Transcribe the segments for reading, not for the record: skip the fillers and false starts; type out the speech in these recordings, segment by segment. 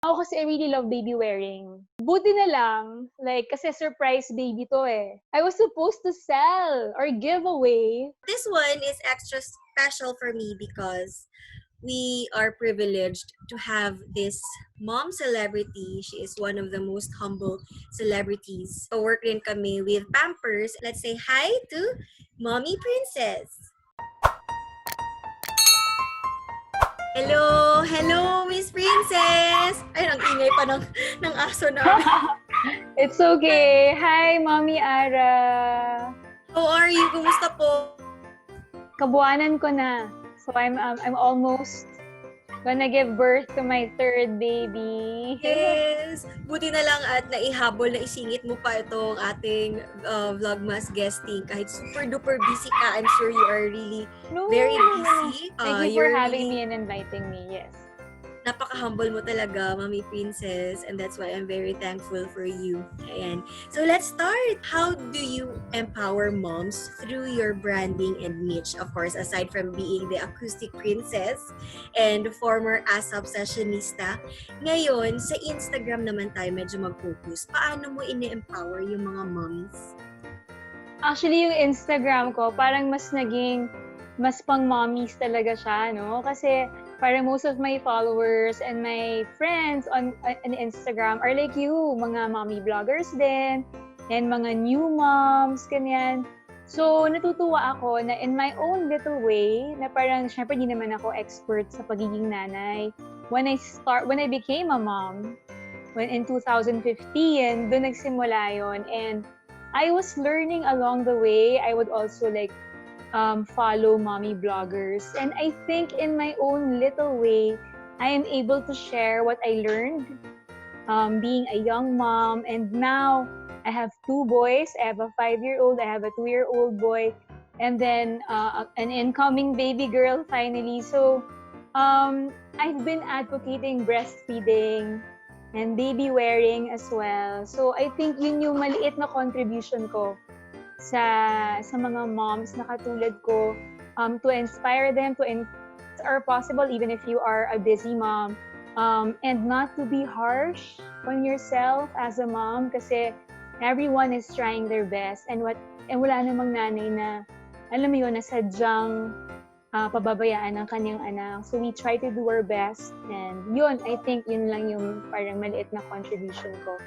Ako kasi I really love baby wearing. Buti na lang, like, kasi surprise baby 'to, eh. I was supposed to sell or give away. This one is extra special for me because we are privileged to have this mom celebrity. She is one of the most humble celebrities. Pa-work rin kami with Pampers. Let's say hi to Mommy Princess. Hello! Hello, Miss Princess! Ay, ang ingay pa ng aso namin. It's okay. Hi, Mommy Ara. How are you? Kumusta po? Kabuanan ko na. So I'm almost gonna give birth to my third baby. Yes! Buti na lang at naihabol na isingit mo pa itong ating Vlogmas guesting. Kahit super duper busy ka, I'm sure you are really very busy. Thank you for having me and inviting me. Yes. Napaka-humble mo talaga, Mommy Princess, and that's why I'm very thankful for you. Ayan. So let's start. How do you empower moms through your branding and niche? Of course, aside from being the acoustic princess and former ASAP sessionista, ngayon, sa Instagram naman tayo medyo mag-focus. Paano mo ini-empower yung mga moms? Actually, yung Instagram ko, parang mas pang mommies talaga siya, no? Kasi parang most of my followers and my friends on Instagram are like you, mga mommy vloggers din, and mga new moms, ganyan. So, natutuwa ako na in my own little way, na parang, syempre, di naman ako expert sa pagiging nanay. When I became a mom, in 2015, doon nagsimula yon, and I was learning along the way. I would also follow mommy bloggers. And I think in my own little way, I am able to share what I learned being a young mom. And now I have two boys. I have a 5-year-old, I have a 2-year-old boy, and then an incoming baby girl finally. So I've been advocating breastfeeding and baby wearing as well. So I think yun yung maliit na contribution ko sa mga moms na katulad ko, to inspire them or possible even if you are a busy mom, and not to be harsh on yourself as a mom kasi everyone is trying their best, and wala namang nanay na alam mo yun na sadyang pababayaan ng kanyang anak. So we try to do our best, and yun, I think yun lang yung parang maliit na contribution ko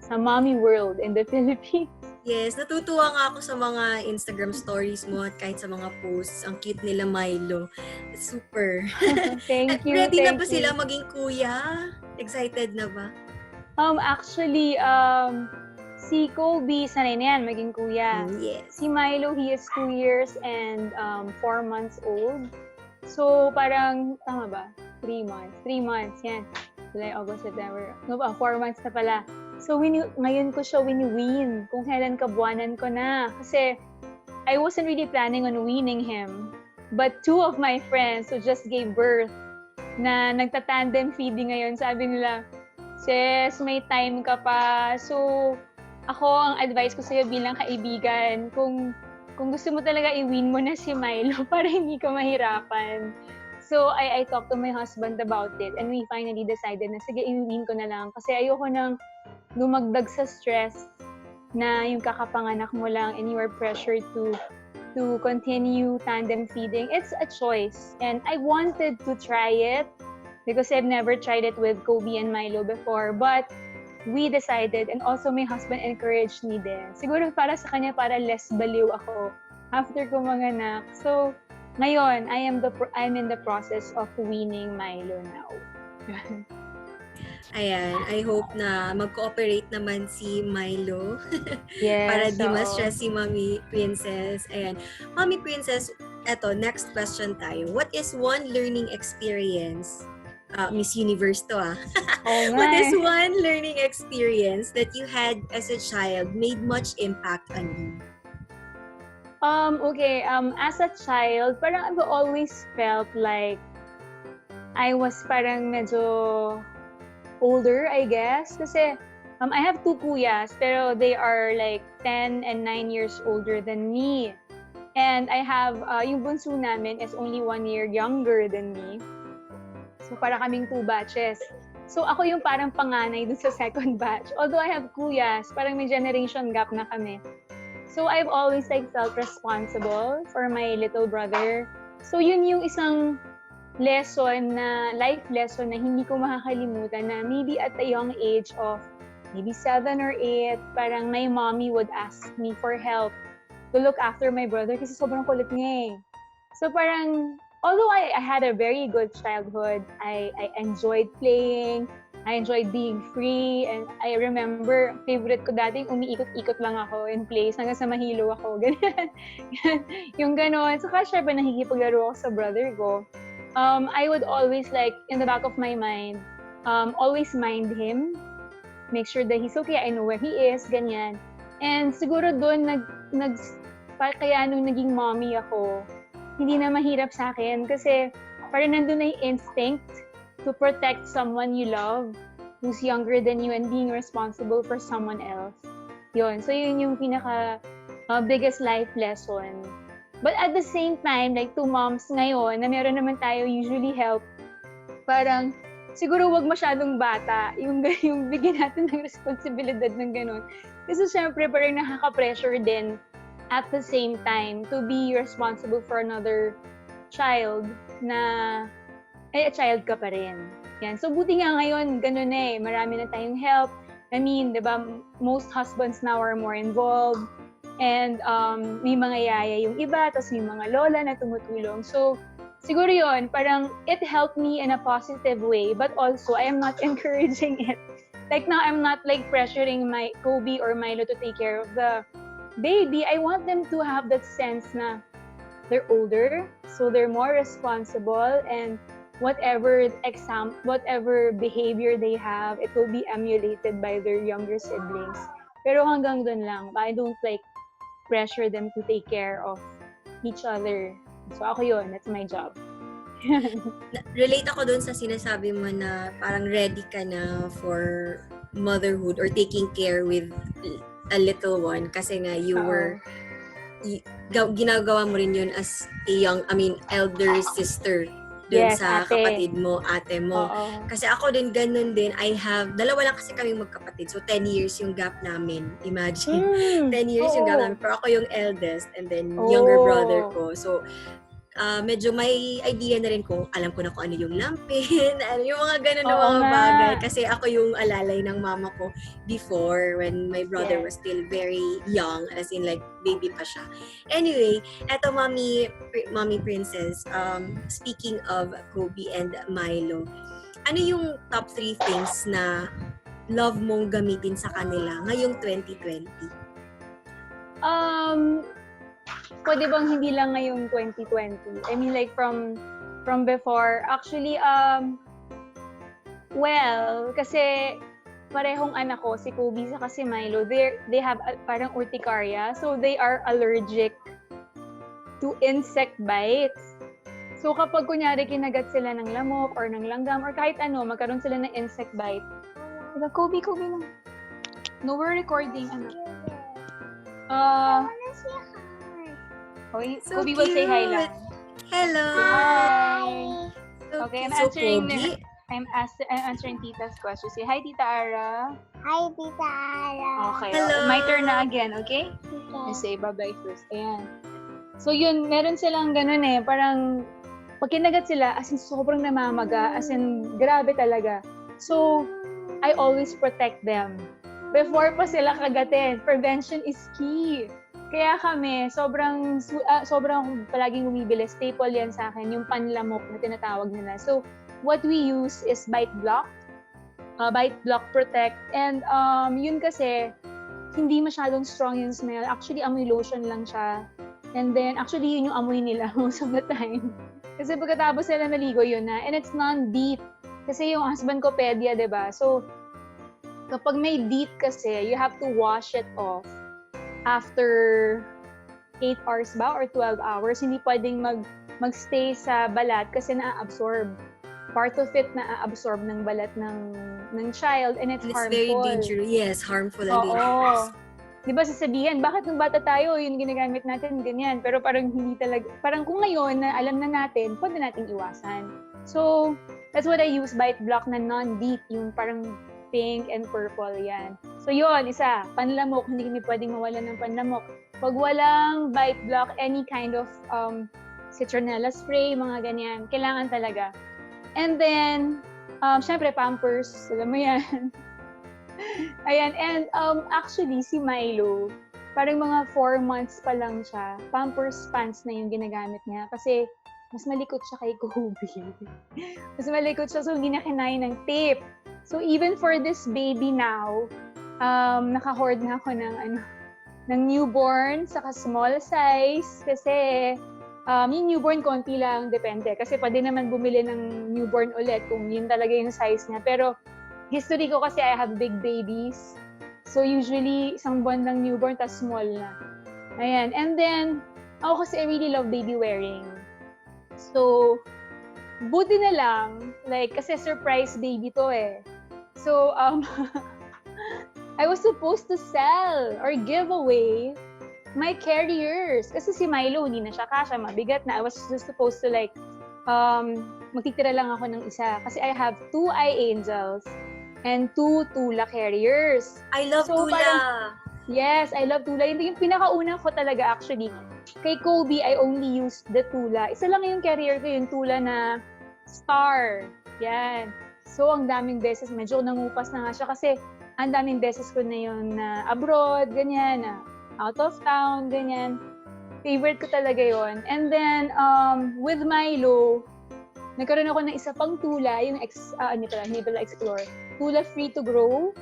sa mommy world in the Philippines. Yes, natutuwa nga ako sa mga Instagram stories mo at kahit sa mga posts. Ang cute nila, Milo. Super. Thank you. Ready na ba sila maging kuya? Excited na ba? Actually, si Kobe, sanay na yan, maging kuya. Yes. Si Milo, he is 2 years and 4 months old. So, parang, tama ba? 3 months. 3 months, yan. July, August, September. No ba? 4 months na pala. So, ngayon ko siya wini-wean. Kung kailan kabuanan ko na. Kasi, I wasn't really planning on weaning him. But 2 of my friends who just gave birth na nagta-tandem feeding ngayon, sabi nila, "Sis, may time ka pa." So, ako, ang advice ko sa'yo bilang kaibigan, kung gusto mo talaga i-wean mo na si Milo para hindi ka mahirapan. So, I talked to my husband about it, and we finally decided na, sige, i-wean ko na lang. Kasi ayoko nang lumagdag sa stress na yung kakapanganak mo lang and you are pressured to continue tandem feeding. It's a choice. And I wanted to try it because I've never tried it with Kobe and Milo before. But we decided, and also my husband encouraged me din. Siguro para sa kanya, para less baliw ako after ko manganak. So, ngayon, I'm in the process of weaning Milo now. Ayan, I hope na mag-cooperate naman si Milo. Yes. Para di ma-stress si Mommy Princess. Ayan. Mommy Princess, eto, next question tayo. What is one learning experience? Miss Universe to What is one learning experience that you had as a child made much impact on you? Okay, as a child, parang I've always felt like I was parang medyo older, I guess. Kasi I have 2 kuyas, pero they are like 10 and 9 years older than me. And I have, yung bunso namin is only 1 year younger than me. So para kaming 2 batches. So ako yung parang panganay dun sa second batch. Although I have kuyas, parang may generation gap na kami. So I've always like felt responsible for my little brother. So yun yung isang lesson na, life lesson na hindi ko makakalimutan na maybe at a young age of maybe 7 or 8, parang my mommy would ask me for help to look after my brother kasi sobrang kulit niya eh. So parang, although I had a very good childhood, I enjoyed playing, I enjoyed being free, and I remember, favorite ko dating umiikot-ikot lang ako in place hanggang sa mahilo ako, ganyan. Yung ganon. Saka syempre nakikipaglaro ako sa brother ko. I would always like, in the back of my mind, always mind him, make sure that he's okay, I know where he is, ganyan. And siguro doon, kaya nung naging mommy ako, hindi na mahirap sa akin kasi parang nandun na yung instinct to protect someone you love who's younger than you and being responsible for someone else. Yun. So yun yung pinaka biggest life lesson. But at the same time, like to moms ngayon, na meron naman tayo usually help, parang siguro wag masyadong bata yung bigyan natin ng responsibilidad ng ganun. Kasi syempre parang nakaka-pressure din at the same time to be responsible for another child na a child ka pa rin. Yan. So buti nga ngayon, ganun eh. Marami na tayong help. I mean, di ba, most husbands now are more involved. And may mga yaya yung iba, tapos may mga lola na tumutulong. So siguro yun, parang it helped me in a positive way, but also I am not encouraging it. Like now, I'm not like pressuring my Kobe or Milo to take care of the baby. I want them to have that sense na they're older, so they're more responsible, and whatever behavior they have, it will be emulated by their younger siblings. Pero hanggang dun lang, I don't like pressure them to take care of each other. So ako yun, that's my job. Relate ako dun sa sinasabi mo na parang ready ka na for motherhood or taking care with a little one kasi nga you were ginagawa mo rin yun as a elder sister dun Yes, sa ate. kapatid mo, ate mo. Oo. Kasi ako din, ganun din. Dalawa lang kasi kaming magkapatid. So, 10 years yung gap namin. Imagine. 10 years yung gap namin. Pero ako yung eldest and then younger brother ko. So, medyo may idea na rin ko. Alam ko na kung ano yung lampin. Yung mga ganun na mga bagay. Kasi ako yung alalay ng mama ko before when my brother was still very young. As in like, baby pa siya. Anyway, eto Mommy Princess. Speaking of Kobe and Milo, ano yung top 3 things na love mong gamitin sa kanila ngayong 2020? Pwede bang hindi lang ngayong 2020? I mean like from before. Actually, well, kasi parehong anak ko, si Kobe saka si Milo, they have parang urticaria. So they are allergic to insect bites. So kapag kunyari kinagat sila ng lamok or ng langgam or kahit ano, magkaroon sila ng insect bite. Diba, Kobe na. No, we're recording, anak. Okay, So Kobe will say hi lang. Hello! Hi! So Okay, cute. I'm answering Tita's question. Say hi, Tita Ara. Hi, Tita Ara. Okay, Hello. my turn na again, okay? Okay. You say bye-bye first. Ayan. So yun, meron silang ganun eh. Parang, pag kinagat sila, as in sobrang namamaga, as in grabe talaga. So, I always protect them. Before pa sila kagatin, prevention is key. Kaya kami, sobrang palaging bumibili. Staple yan sa akin, yung panlamok na tinatawag nila. So, what we use is Bite Block Protect. And yun kasi, hindi masyadong strong yung smell. Actually, amoy lotion lang siya. And then, actually, yun yung amoy nila most of the time. Kasi pagkatapos sila naligo, yun na. And it's non-DEET. Kasi yung husband ko, pedia, diba? So, kapag may DEET kasi, you have to wash it off after 8 hours ba or 12 hours. Hindi pwedeng magstay sa balat kasi na-absorb. Part of it na-absorb ng balat ng child and it's harmful. Very dangerous. Yes, harmful and Oo. dangerous. Di ba sasabihin, bakit nung bata tayo, yun ginagamit natin, ganyan. Pero parang hindi talaga, parang kung ngayon na alam na natin, pwede natin iwasan. So, that's what I use, bite block na non-deep, yung parang pink and purple, yan. So yun, isa, panlamok, hindi kami pwedeng mawalan ng panlamok. Pag walang bite block, any kind of citronella spray, mga ganyan, kailangan talaga. And then, syempre, Pampers, alam mo yan. Ayan, and actually, si Milo, parang mga 4 months pa lang siya, Pampers pants na yung ginagamit niya. Kasi, mas malikot siya kay Kobe. Mas malikot siya, so hindi na kinain ng tape. So, even for this baby now, naka-hoard na ako ng newborn, saka small size, kasi yung newborn konti lang, depende. Kasi pwede naman bumili ng newborn ulit kung yun talaga yung size niya. Pero, history ko kasi I have big babies. So, usually, isang buwan lang newborn, tas small na. Ayan. And then, ako kasi I really love baby wearing. So, buti na lang, like, kasi surprise baby to eh. So, I was supposed to sell or give away my carriers. Kasi si Milo, hindi na siya kasha, mabigat na. I was just supposed to like, magtitira lang ako ng isa. Kasi I have 2 eye angels and 2 Tula carriers. I love So, Tula. Yes, I love Tula. Yung pinakauna ko talaga actually. Kay Kobe, I only used the Tula. Isa lang yung carrier ko, yung Tula na Star. Yan. So, ang daming beses, medyo nangupas na nga siya kasi ang daming beses ko na yun na abroad, ganyan, na out of town, ganyan. Favorite ko talaga yon. And then, with Milo, nagkaroon ako ng isa pang Tula, yung hindi pala Explore. Tula Free to Grow.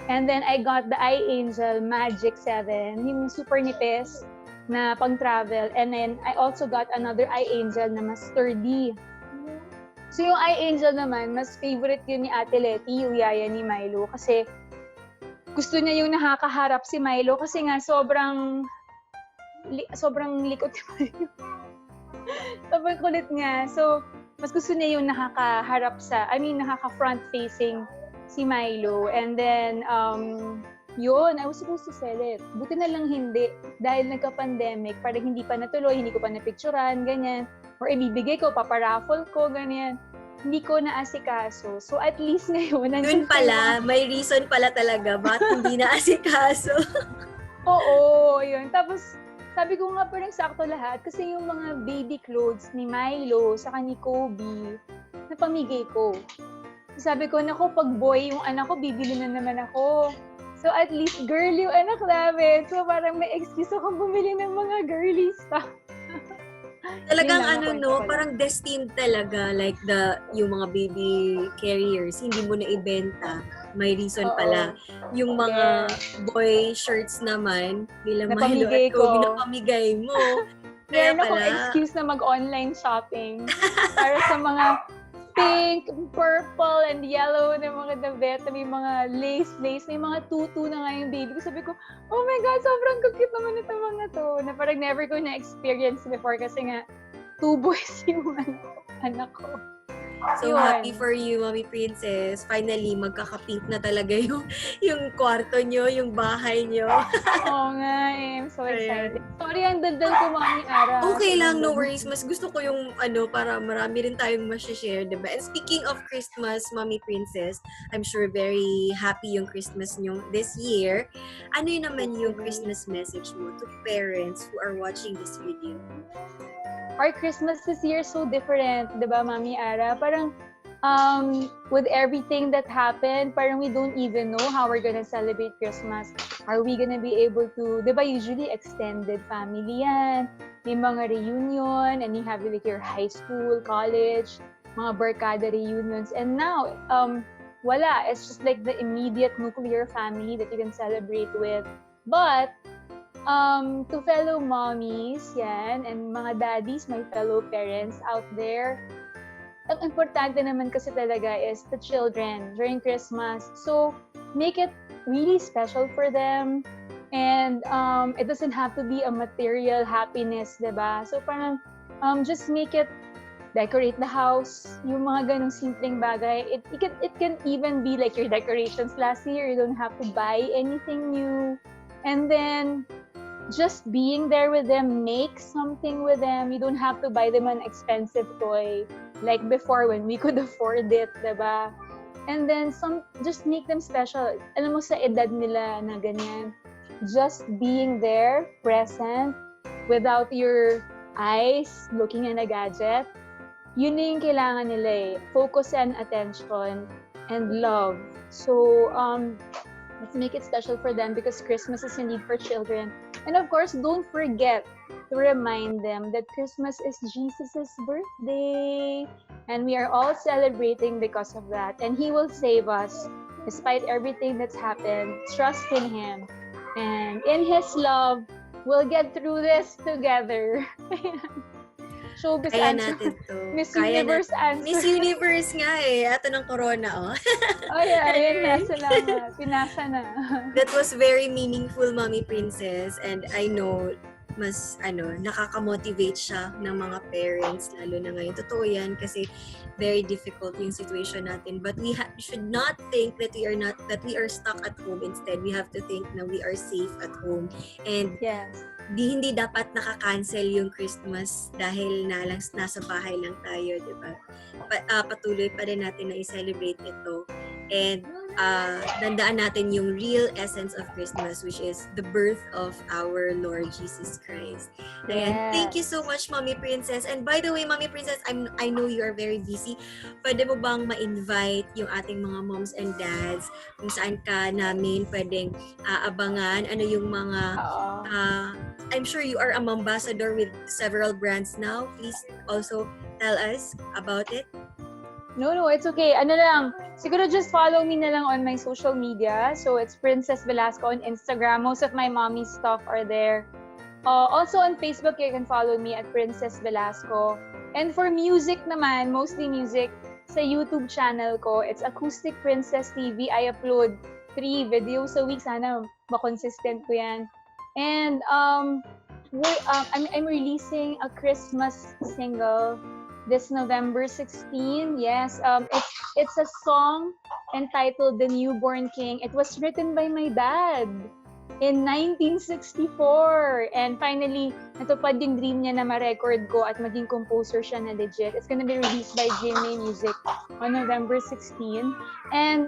And then, I got the Eye Angel Magic 7, yung super nipis na pang-travel. And then, I also got another Eye Angel na mas sturdy. So, yung Eye Angel naman, mas favorite yun ni Ate Letty, yung yaya ni Milo. Kasi, gusto niya yung nakakaharap si Milo. Kasi nga, sobrang likot ni Milo. Sobrang kulit niya. So, mas gusto niya yung nakaka-front-facing si Milo. And then, yun, I was supposed to sell it. Buti na lang hindi. Dahil nagka-pandemic, parang hindi pa natuloy, hindi ko pa napicturan, ganyan. Or ibibigay ko, paparaffle ko, ganyan. Hindi ko naasikaso. So, at least ngayon, Yun pala, may reason pala talaga ba't hindi naasikaso. Oo, yun. Tapos, sabi ko nga parang sakto lahat kasi yung mga baby clothes ni Milo saka ni Kobe, napamigay ko. Sabi ko, naku, pag boy yung anak ko, bibili na naman ako. So, at least girl yung anak namin. So, parang may excuse akong bumili ng mga girly stuff. Talagang Yun lang, parang destined talaga, like yung mga baby carriers, hindi mo na ibenta. May reason Oo. pala. Yung mga boy shirts naman, nila Milo Napamigay at Kobe, ko. napamigay mo. Kaya Meron akong pala, excuse na mag-online shopping para sa mga pink, purple, and yellow na mga damit, na may mga lace, may mga tutu na nga yung baby ko. Sabi ko, oh my God, sobrang cute naman ito mga to. Na parang never ko na-experience before kasi nga, 2 boys yung anak ko. so Yun. happy for you, Mommy Princess. Finally, magkaka-pink na talaga yung kwarto nyo, yung bahay nyo. Oo nga eh, I'm so Ayan. excited. Sorry, ang daldal ko Mami Ara. Okay lang, no worries. Mas gusto ko yung para marami rin tayong share, diba? And speaking of Christmas, Mommy Princess, I'm sure very happy yung Christmas nyo this year. Ano yun naman yung Christmas message mo to parents who are watching this video? Our Christmas this year is so different, di ba, Mami Ara? Parang, with everything that happened, parang we don't even know how we're gonna celebrate Christmas. Are we gonna be able to, di ba, usually extended family yan, may mga reunion, and you have like your high school, college, mga barkada reunions. And now, wala. It's just like the immediate nuclear family that you can celebrate with. But, to fellow mommies, yan, and mga daddies, my fellow parents out there, ang importante naman kasi talaga is the children during Christmas. So, make it really special for them. And it doesn't have to be a material happiness, diba? So, parang just make it, decorate the house, yung mga ganong simpleng bagay. It can even be like your decorations last year. You don't have to buy anything new. And then, just being there with them, make something with them. You don't have to buy them an expensive toy. like before when we could afford it, diba? And then just make them special. Alam mo sa edad nila na ganyan, just being there, present, without your eyes looking at a gadget, yun na yung kailangan nila eh. Focus and attention and love. So, let's make it special for them because Christmas is indeed for children. And of course, don't forget to remind them that Christmas is Jesus' birthday. And we are all celebrating because of that. And He will save us despite everything that's happened. Trust in Him. And in His love, we'll get through this together. Showbiz Kaya answer. natin to. Miss Kaya Universe answer. Miss Universe nga eh. Ato ng corona, oh. Oh yeah, ayun na. Salamat. Pinasa na. That was very meaningful, Mommy Princess. And I know, mas, nakaka-motivate siya ng mga parents, lalo na ngayon. Totoo yan kasi very difficult yung situation natin. But we should not think that we are stuck at home. Instead, we have to think na we are safe at home. And Yes. hindi dapat naka-cancel yung Christmas dahil nasa bahay lang tayo, di ba? Patuloy pa rin natin na i-celebrate ito. And dandaan natin yung real essence of Christmas, which is the birth of our Lord Jesus Christ. Ayan. Yes. Thank you so much, Mommy Princess. And by the way, Mommy Princess, I know you are very busy. Pwede mo bang ma-invite yung ating mga moms and dads kung saan ka namin pwedeng abangan? Ano yung mga I'm sure you are a ambassador with several brands now. Please also tell us about it. No, it's okay. Ano lang, siguro just follow me na lang on my social media. So it's Princess Velasco on Instagram. Most of my mommy stuff are there. Also on Facebook, you can follow me at Princess Velasco. And for music naman, mostly music, sa YouTube channel ko, it's Acoustic Princess TV. I upload 3 videos a week. Sana makonsistent ko yan. And I'm releasing a Christmas single this November 16. Yes, it's a song entitled The Newborn King. It was written by my dad in 1964. And finally, natupad yung dream niya na ma-record ko at maging composer siya na legit. It's gonna be released by GMA Music on November 16. And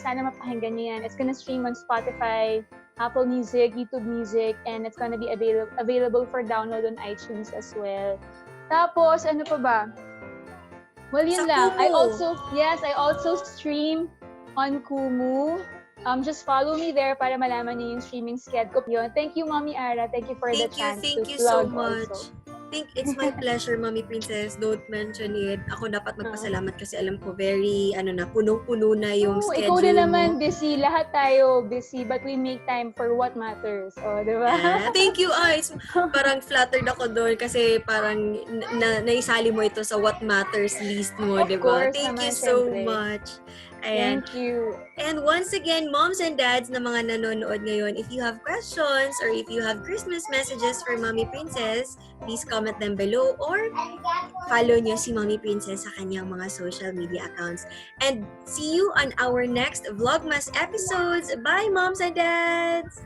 sana mapakinggan niyo yan. It's gonna stream on Spotify, Apple Music, YouTube Music, and it's gonna be available for download on iTunes as well. Tapos, ano pa ba? Well, yun Sa lang. Kumu. I also stream on Kumu. Just follow me there para malaman niyo yung streaming schedule ko. Yun. Thank you, Mommy Ara. Thank you for the chance Thank to you so plug much. also. It's my pleasure, Mommy Princess. Don't mention it. Ako dapat magpasalamat kasi alam ko very, punong-puno na yung schedule Ikaw din mo. naman busy. Lahat tayo busy, but we make time for what matters. Di ba? Thank you, Ice. Parang flattered ako doon kasi parang naisali mo ito sa what matters list mo, Of di ba? course Thank naman, you so syempre. much. Ayan. Thank you. And once again, moms and dads na mga nanonood ngayon, if you have questions or if you have Christmas messages for Mommy Princess, please comment them below or follow nyo si Mommy Princess sa kanyang mga social media accounts. And see you on our next Vlogmas episodes. Bye, moms and dads!